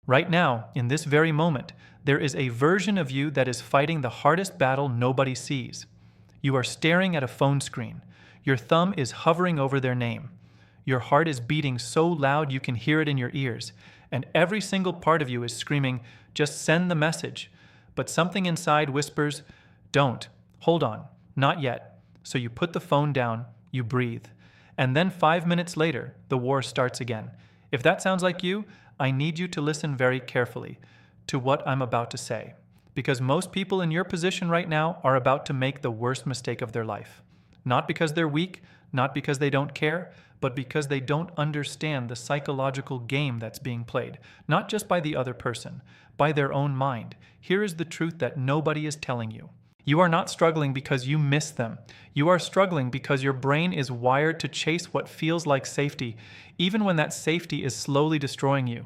Right now, in this very moment, there is a version of you that is fighting the hardest battle nobody sees. You are staring at a phone screen. Your thumb is hovering over their name. Your heart is beating so loud you can hear it in your ears, and every single part of you is screaming, "Just send the message." But something inside whispers, "Don't. Hold on. Not yet." So you put the phone down, you breathe. And then 5 minutes later, the war starts again. If that sounds like you, I need you to listen very carefully to what I'm about to say. Because most people in your position right now are about to make the worst mistake of their life. Not because they're weak, not because they don't care, but because they don't understand the psychological game that's being played, not just by the other person, by their own mind. Here is the truth that nobody is telling you. You are not struggling because you miss them. You are struggling because your brain is wired to chase what feels like safety, even when that safety is slowly destroying you.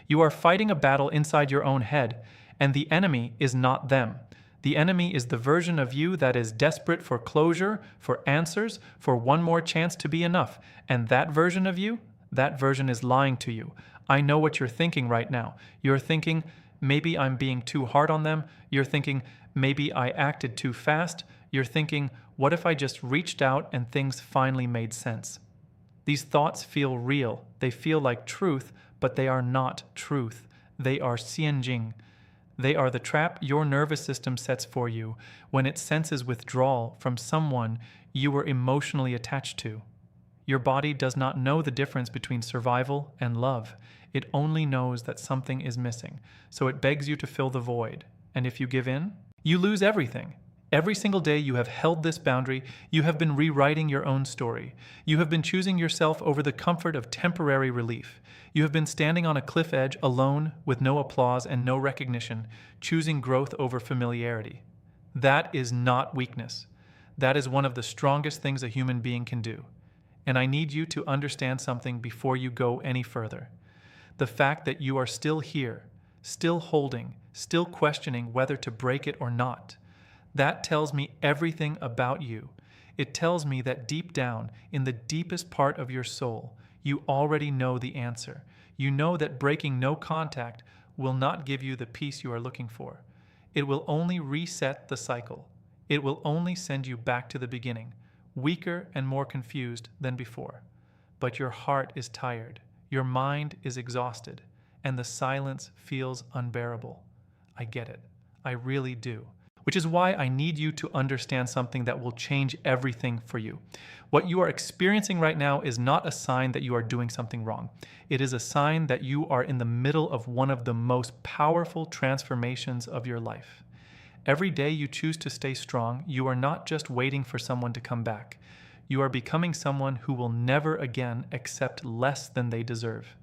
You are fighting a battle inside your own head, and the enemy is not them. The enemy is the version of you that is desperate for closure, for answers, for one more chance to be enough. And that version of you, that version is lying to you. I know what you're thinking right now. You're thinking, maybe I'm being too hard on them. You're thinking, maybe I acted too fast. You're thinking, what if I just reached out and things finally made sense? These thoughts feel real. They feel like truth, but they are not truth. They are xianjing. They are the trap your nervous system sets for you when it senses withdrawal from someone you were emotionally attached to. Your body does not know the difference between survival and love. It only knows that something is missing, so it begs you to fill the void. And if you give in, you lose everything. Every single day you have held this boundary, you have been rewriting your own story. You have been choosing yourself over the comfort of temporary relief. You have been standing on a cliff edge alone with no applause and no recognition, choosing growth over familiarity. That is not weakness. That is one of the strongest things a human being can do. And I need you to understand something before you go any further. The fact that you are still here, still holding, still questioning whether to break it or not. That tells me everything about you. It tells me that deep down, in the deepest part of your soul, you already know the answer. You know that breaking no contact will not give you the peace you are looking for. It will only reset the cycle. It will only send you back to the beginning, weaker and more confused than before. But your heart is tired, your mind is exhausted, and the silence feels unbearable. I get it. I really do. Which is why I need you to understand something that will change everything for you. What you are experiencing right now is not a sign that you are doing something wrong. It is a sign that you are in the middle of one of the most powerful transformations of your life. Every day you choose to stay strong, you are not just waiting for someone to come back. You are becoming someone who will never again accept less than they deserve.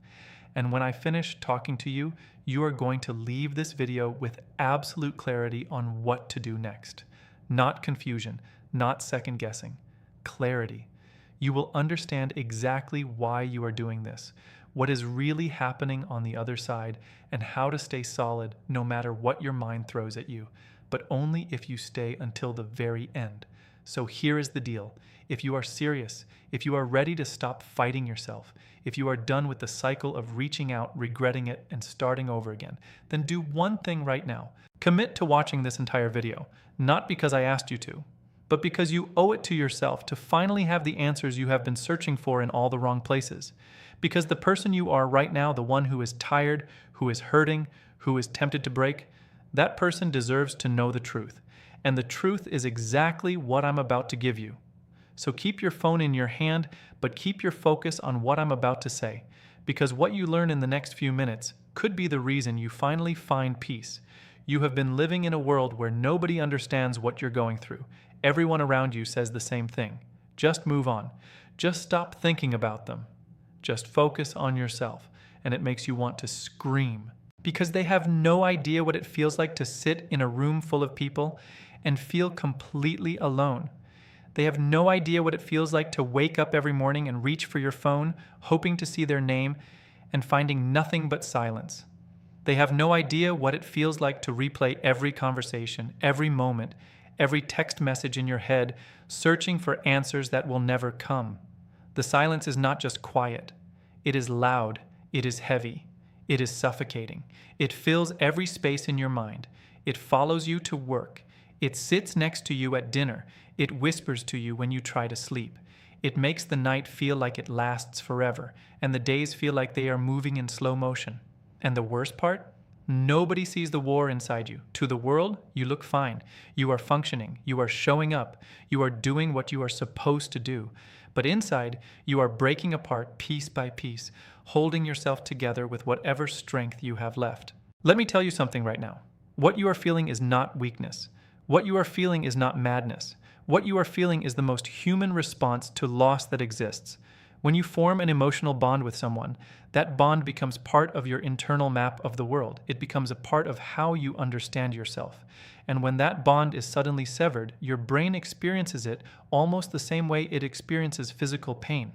And when I finish talking to you, you are going to leave this video with absolute clarity on what to do next. Not confusion, not second guessing. Clarity. You will understand exactly why you are doing this, what is really happening on the other side, and how to stay solid no matter what your mind throws at you, but only if you stay until the very end. So here is the deal. If you are serious, if you are ready to stop fighting yourself, if you are done with the cycle of reaching out, regretting it, and starting over again, then do one thing right now. Commit to watching this entire video, not because I asked you to, but because you owe it to yourself to finally have the answers you have been searching for in all the wrong places. Because the person you are right now, the one who is tired, who is hurting, who is tempted to break, that person deserves to know the truth. And the truth is exactly what I'm about to give you. So keep your phone in your hand, but keep your focus on what I'm about to say, because what you learn in the next few minutes could be the reason you finally find peace. You have been living in a world where nobody understands what you're going through. Everyone around you says the same thing. Just move on. Just stop thinking about them. Just focus on yourself, and it makes you want to scream. Because they have no idea what it feels like to sit in a room full of people and feel completely alone. They have no idea what it feels like to wake up every morning and reach for your phone, hoping to see their name, and finding nothing but silence. They have no idea what it feels like to replay every conversation, every moment, every text message in your head, searching for answers that will never come. The silence is not just quiet. It is loud. It is heavy. It is suffocating. It fills every space in your mind. It follows you to work. It sits next to you at dinner. It whispers to you when you try to sleep. It makes the night feel like it lasts forever, and the days feel like they are moving in slow motion. And the worst part? Nobody sees the war inside you. To the world, you look fine. You are functioning. You are showing up. You are doing what you are supposed to do. But inside, you are breaking apart piece by piece, holding yourself together with whatever strength you have left. Let me tell you something right now. What you are feeling is not weakness. What you are feeling is not madness. What you are feeling is the most human response to loss that exists. When you form an emotional bond with someone, that bond becomes part of your internal map of the world. It becomes a part of how you understand yourself. And when that bond is suddenly severed, your brain experiences it almost the same way it experiences physical pain.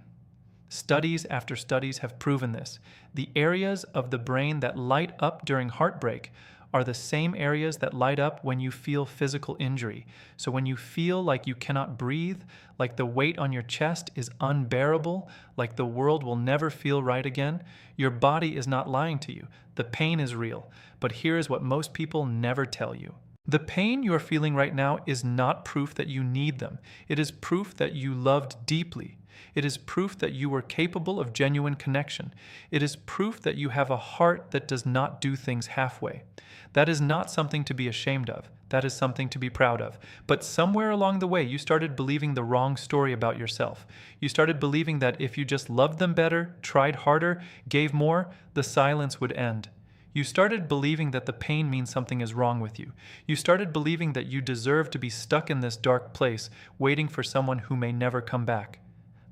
Studies after studies have proven this. The areas of the brain that light up during heartbreak are the same areas that light up when you feel physical injury. So when you feel like you cannot breathe, like the weight on your chest is unbearable, like the world will never feel right again, your body is not lying to you. The pain is real. But here is what most people never tell you. The pain you are feeling right now is not proof that you need them. It is proof that you loved deeply. It is proof that you were capable of genuine connection. It is proof that you have a heart that does not do things halfway. That is not something to be ashamed of. That is something to be proud of. But somewhere along the way, you started believing the wrong story about yourself. You started believing that if you just loved them better, tried harder, gave more, the silence would end. You started believing that the pain means something is wrong with you. You started believing that you deserve to be stuck in this dark place, waiting for someone who may never come back.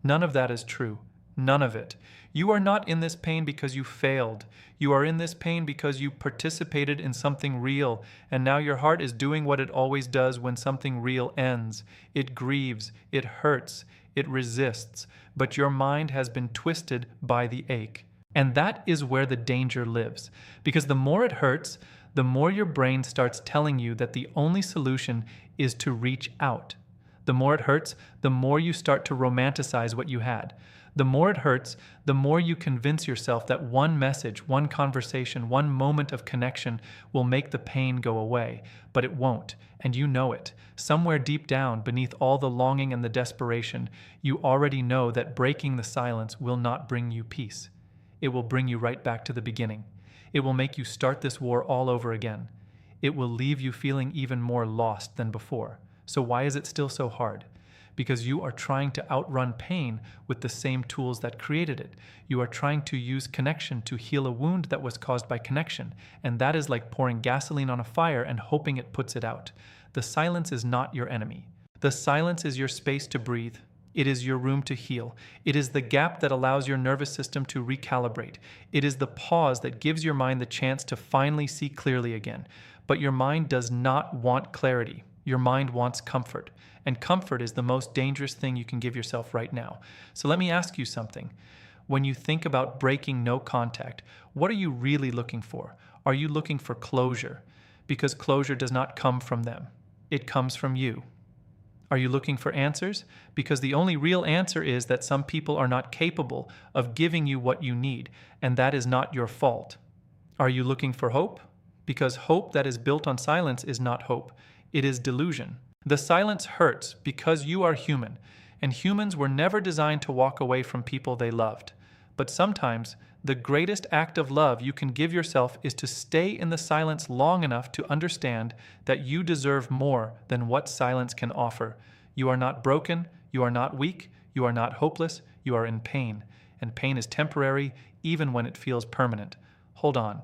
None of that is true. None of it. You are not in this pain because you failed. You are in this pain because you participated in something real, and now your heart is doing what it always does when something real ends. It grieves, it hurts, it resists, but your mind has been twisted by the ache. And that is where the danger lives, because the more it hurts, the more your brain starts telling you that the only solution is to reach out. The more it hurts, the more you start to romanticize what you had. The more it hurts, the more you convince yourself that one message, one conversation, one moment of connection will make the pain go away. But it won't, and you know it. Somewhere deep down, beneath all the longing and the desperation, you already know that breaking the silence will not bring you peace. It will bring you right back to the beginning. It will make you start this war all over again. It will leave you feeling even more lost than before. So why is it still so hard? Because you are trying to outrun pain with the same tools that created it. You are trying to use connection to heal a wound that was caused by connection, and that is like pouring gasoline on a fire and hoping it puts it out. The silence is not your enemy. The silence is your space to breathe. It is your room to heal. It is the gap that allows your nervous system to recalibrate. It is the pause that gives your mind the chance to finally see clearly again. But your mind does not want clarity. Your mind wants comfort, and comfort is the most dangerous thing you can give yourself right now. So let me ask you something. When you think about breaking no contact, what are you really looking for? Are you looking for closure? Because closure does not come from them. It comes from you. Are you looking for answers? Because the only real answer is that some people are not capable of giving you what you need, and that is not your fault. Are you looking for hope? Because hope that is built on silence is not hope. It is delusion. The silence hurts because you are human, and humans were never designed to walk away from people they loved. But sometimes, the greatest act of love you can give yourself is to stay in the silence long enough to understand that you deserve more than what silence can offer. You are not broken, you are not weak, you are not hopeless, you are in pain. And pain is temporary, even when it feels permanent. Hold on.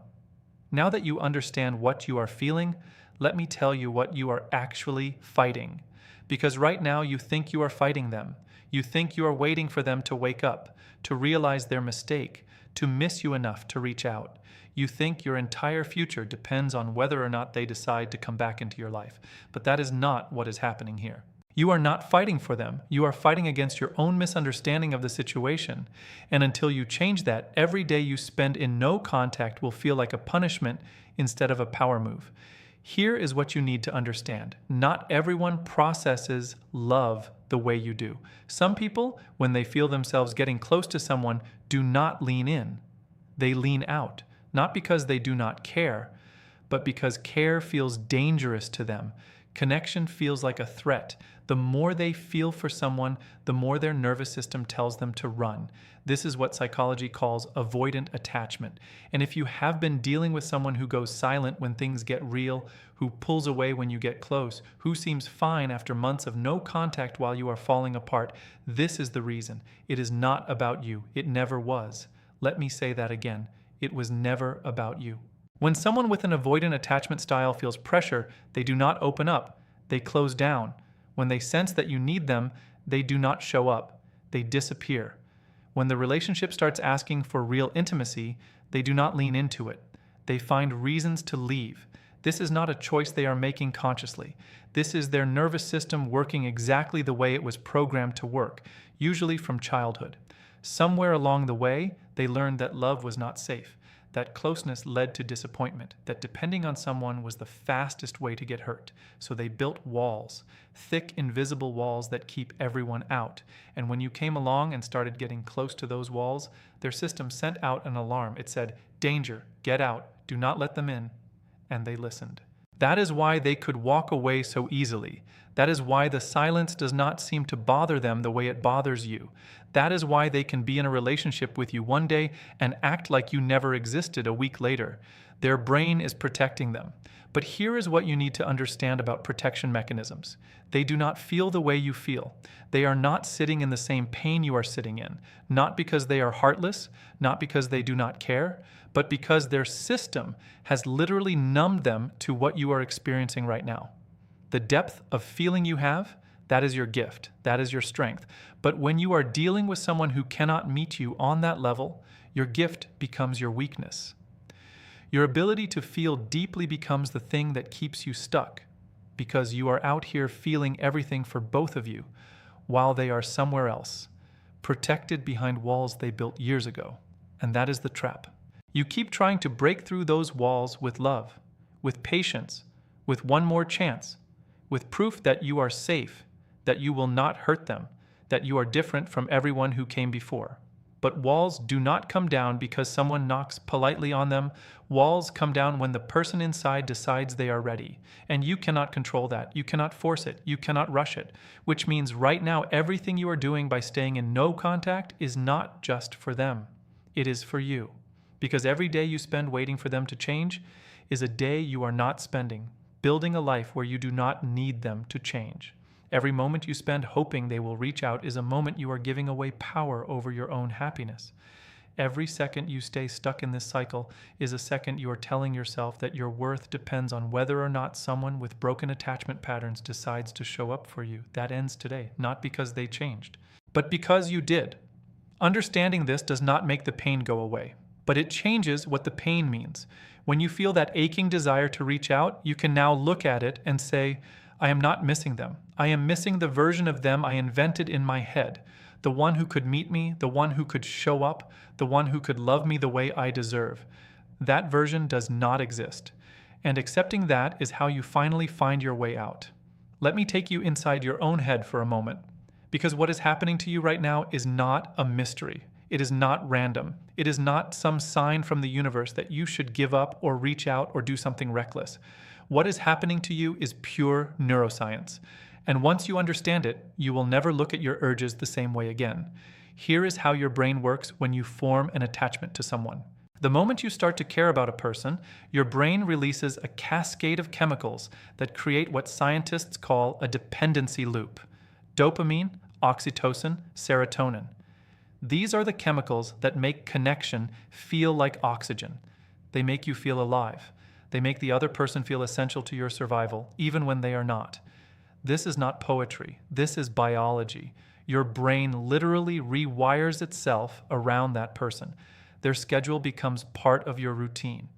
Now that you understand what you are feeling, let me tell you what you are actually fighting. Because right now you think you are fighting them. You think you are waiting for them to wake up, to realize their mistake, to miss you enough to reach out. You think your entire future depends on whether or not they decide to come back into your life. But that is not what is happening here. You are not fighting for them. You are fighting against your own misunderstanding of the situation. And until you change that, every day you spend in no contact will feel like a punishment instead of a power move. Here is what you need to understand. Not everyone processes love the way you do. Some people, when they feel themselves getting close to someone, do not lean in. They lean out. not because they do not care, but because care feels dangerous to them. Connection feels like a threat. The more they feel for someone, the more their nervous system tells them to run. This is what psychology calls avoidant attachment. And if you have been dealing with someone who goes silent when things get real, who pulls away when you get close, who seems fine after months of no contact while you are falling apart, this is the reason. It is not about you. It never was. Let me say that again. It was never about you. When someone with an avoidant attachment style feels pressure, they do not open up. They close down. When they sense that you need them, they do not show up. They disappear. When the relationship starts asking for real intimacy, they do not lean into it. They find reasons to leave. This is not a choice they are making consciously. This is their nervous system working exactly the way it was programmed to work, usually from childhood. Somewhere along the way, they learned that love was not safe. That closeness led to disappointment, that depending on someone was the fastest way to get hurt. So they built walls, thick, invisible walls that keep everyone out. And when you came along and started getting close to those walls, their system sent out an alarm. It said, "Danger, get out, do not let them in." And they listened. That is why they could walk away so easily. That is why the silence does not seem to bother them the way it bothers you. That is why they can be in a relationship with you one day and act like you never existed a week later. Their brain is protecting them. But here is what you need to understand about protection mechanisms. They do not feel the way you feel. They are not sitting in the same pain you are sitting in, not because they are heartless, not because they do not care, but because their system has literally numbed them to what you are experiencing right now. The depth of feeling you have, that is your gift, that is your strength. But when you are dealing with someone who cannot meet you on that level, your gift becomes your weakness. Your ability to feel deeply becomes the thing that keeps you stuck, because you are out here feeling everything for both of you, while they are somewhere else, protected behind walls they built years ago. And that is the trap. You keep trying to break through those walls with love, with patience, with one more chance, with proof that you are safe, that you will not hurt them, that you are different from everyone who came before. But walls do not come down because someone knocks politely on them. Walls come down when the person inside decides they are ready. And you cannot control that. You cannot force it. You cannot rush it. Which means right now, everything you are doing by staying in no contact is not just for them. It is for you. Because every day you spend waiting for them to change is a day you are not spending, building a life where you do not need them to change. Every moment you spend hoping they will reach out is a moment you are giving away power over your own happiness. Every second you stay stuck in this cycle is a second you are telling yourself that your worth depends on whether or not someone with broken attachment patterns decides to show up for you. That ends today, not because they changed, but because you did. Understanding this does not make the pain go away, but it changes what the pain means. When you feel that aching desire to reach out, you can now look at it and say, I am not missing them. I am missing the version of them I invented in my head. The one who could meet me, the one who could show up, the one who could love me the way I deserve. That version does not exist. And accepting that is how you finally find your way out. Let me take you inside your own head for a moment. Because what is happening to you right now is not a mystery. It is not random. It is not some sign from the universe that you should give up or reach out or do something reckless. What is happening to you is pure neuroscience. And once you understand it, you will never look at your urges the same way again. Here is how your brain works when you form an attachment to someone. The moment you start to care about a person, your brain releases a cascade of chemicals that create what scientists call a dependency loop. Dopamine, oxytocin, serotonin. These are the chemicals that make connection feel like oxygen. They make you feel alive. They make the other person feel essential to your survival, even when they are not. This is not poetry. This is biology. Your brain literally rewires itself around that person. Their schedule becomes part of your routine.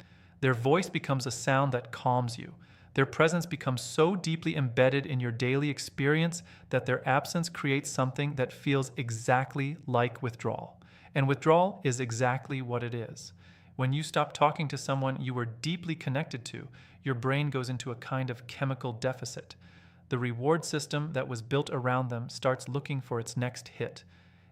Their voice becomes a sound that calms you. Their presence becomes so deeply embedded in your daily experience that their absence creates something that feels exactly like withdrawal. And withdrawal is exactly what it is. When you stop talking to someone you were deeply connected to, your brain goes into a kind of chemical deficit. The reward system that was built around them starts looking for its next hit.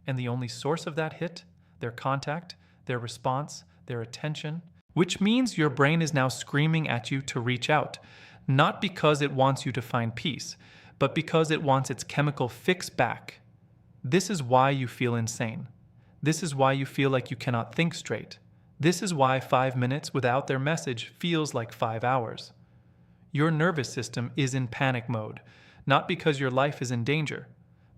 And the only source of that hit, their contact, their response, their attention, which means your brain is now screaming at you to reach out, not because it wants you to find peace, but because it wants its chemical fix back. This is why you feel insane. This is why you feel like you cannot think straight. This is why 5 minutes without their message feels like 5 hours. Your nervous system is in panic mode, not because your life is in danger,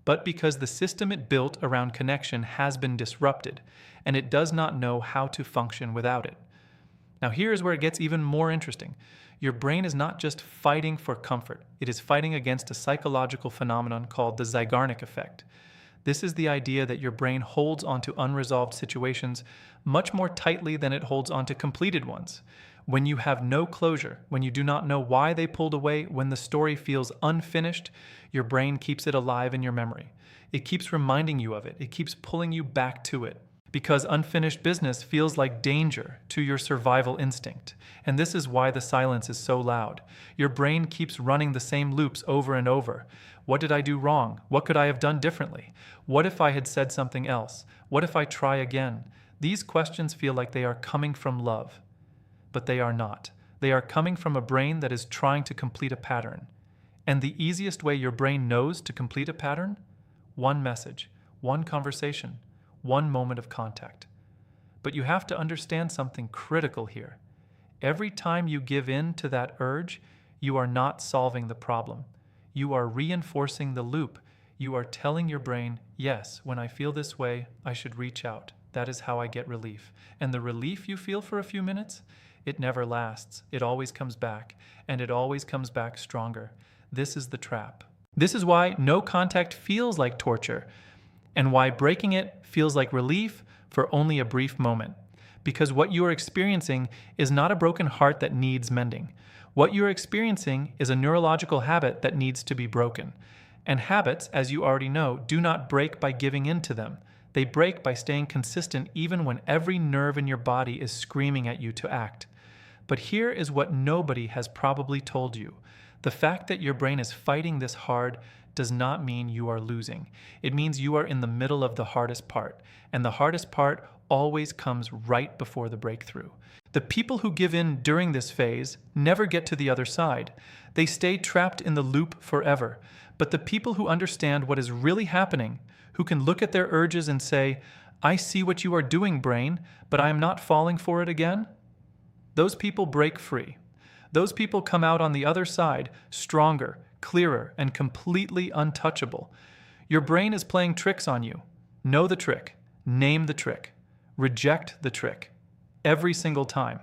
but because the system it built around connection has been disrupted, and it does not know how to function without it. Now here is where it gets even more interesting. Your brain is not just fighting for comfort, it is fighting against a psychological phenomenon called the Zeigarnik effect. This is the idea that your brain holds onto unresolved situations much more tightly than it holds onto completed ones. When you have no closure, when you do not know why they pulled away, when the story feels unfinished, your brain keeps it alive in your memory. It keeps reminding you of it. It keeps pulling you back to it. Because unfinished business feels like danger to your survival instinct. And this is why the silence is so loud. Your brain keeps running the same loops over and over. What did I do wrong? What could I have done differently? What if I had said something else? What if I try again? These questions feel like they are coming from love. But they are not. They are coming from a brain that is trying to complete a pattern. And the easiest way your brain knows to complete a pattern? One message, one conversation, one moment of contact. But you have to understand something critical here. Every time you give in to that urge, you are not solving the problem. You are reinforcing the loop. You are telling your brain, yes, when I feel this way, I should reach out. That is how I get relief. And the relief you feel for a few minutes, it never lasts. It always comes back, and it always comes back stronger. This is the trap. This is why no contact feels like torture, and why breaking it feels like relief for only a brief moment. Because what you are experiencing is not a broken heart that needs mending. What you are experiencing is a neurological habit that needs to be broken. And habits, as you already know, do not break by giving in to them. They break by staying consistent even when every nerve in your body is screaming at you to act. But here is what nobody has probably told you. The fact that your brain is fighting this hard does not mean you are losing. It means you are in the middle of the hardest part, and the hardest part always comes right before the breakthrough. The people who give in during this phase never get to the other side. They stay trapped in the loop forever. But the people who understand what is really happening, who can look at their urges and say, I see what you are doing, brain, but I am not falling for it again, those people break free. Those people come out on the other side, stronger, clearer, and completely untouchable. Your brain is playing tricks on you. Know the trick. Name the trick. Reject the trick. Every single time.